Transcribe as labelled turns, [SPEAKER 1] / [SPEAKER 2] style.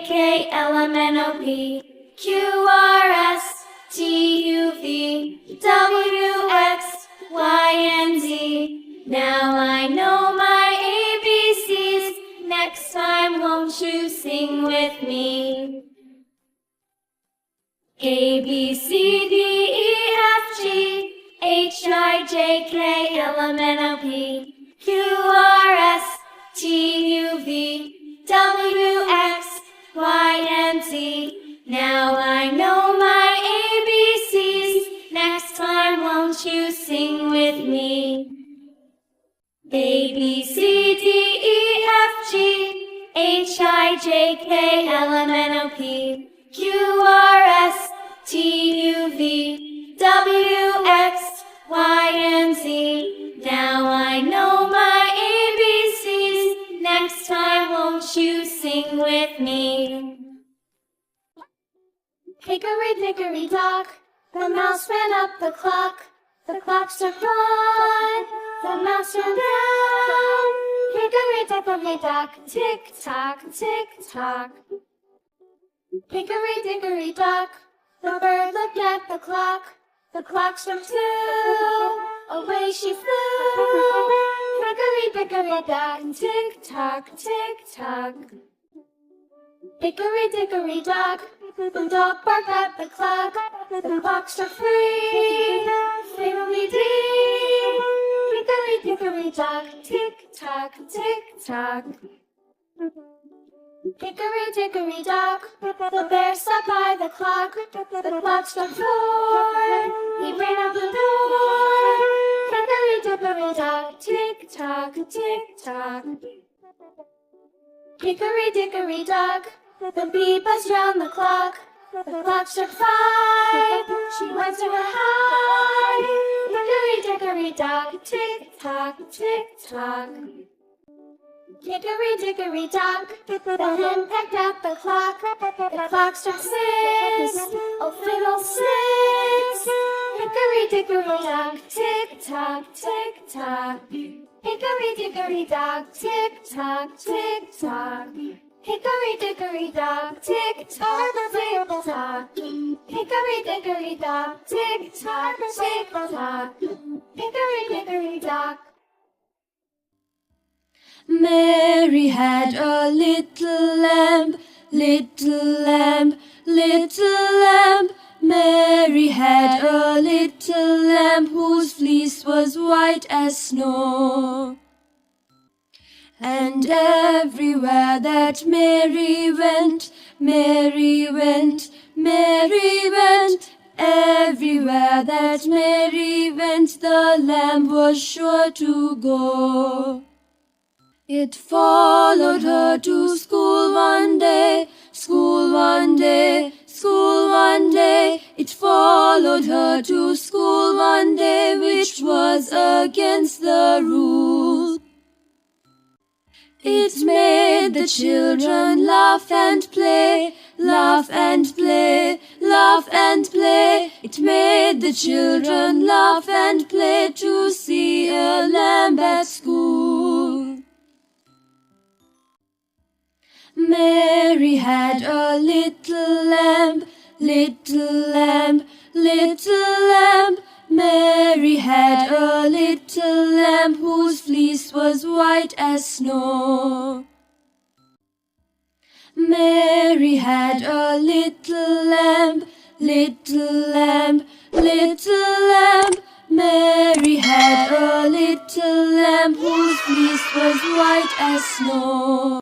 [SPEAKER 1] K L M N O P Q R S T U V W X Y and Z. Now I know my ABCs. Next time won't you sing with me? A B C D E F G H I J K L M N O P Q R S T U V W X Y and Z. Now I know my ABCs. Next time won't you sing with me? A B C D E F G H I J K L M N O P Q R S T U V W X Y and Z. Now I know my ABCs. Next time won't you sing with me? Hickory dickory dock, the mouse ran up the clock. The clock struck one, the mouse ran down. Hickory dickory dock, tick tock, tick tock. Hickory dickory dock, the bird looked at the clock. The clock struck two, away she flew. Hickory dickory dock, tick tock, tick tock. Hickory dickory dock, the dog barked at the clock. The clock struck three, fiddly-dee. Hickory dickory dock, tick tock, tick tock. Hickory dickory dock, the bear sat by the clock. The clock struck four, he ran out the door. Hickory dickory dock, tick tock, tick tock. Hickory dickory dock, the bee buzzed round the clock. The clock struck five, she went to her hive. Hickory dickory dock, tick tock, tick tock. Hickory dickory dock, the hen pecked at the clock. The clock struck six, oh fiddlesticks. Hickory dickory dock, tick tock, tick tock. Hickory dickory dock, tick tock, tick tock. Hickory dickory dock, tick tock, tick tock. Hickory dickory dock, tick tock, tick tock. Hickory dickory dock.
[SPEAKER 2] Mary had a little lamb, little lamb, little lamb. Mary had a little lamb whose fleece was white as snow. And everywhere that Mary went, Mary went, Mary went. Everywhere that Mary went, the lamb was sure to go. It followed her to school one day, school one day, school one day. It followed her to school one day, which was against the rule. It made the children laugh and play, laugh and play, laugh and play. It made the children laugh and play to see a lamb at school. Mary had a little lamb, little lamb, little lamb. Mary had a little lamb whose fleece was white as snow. Mary had a little lamb, little lamb, little lamb. Mary had a little lamb whose fleece was white as snow.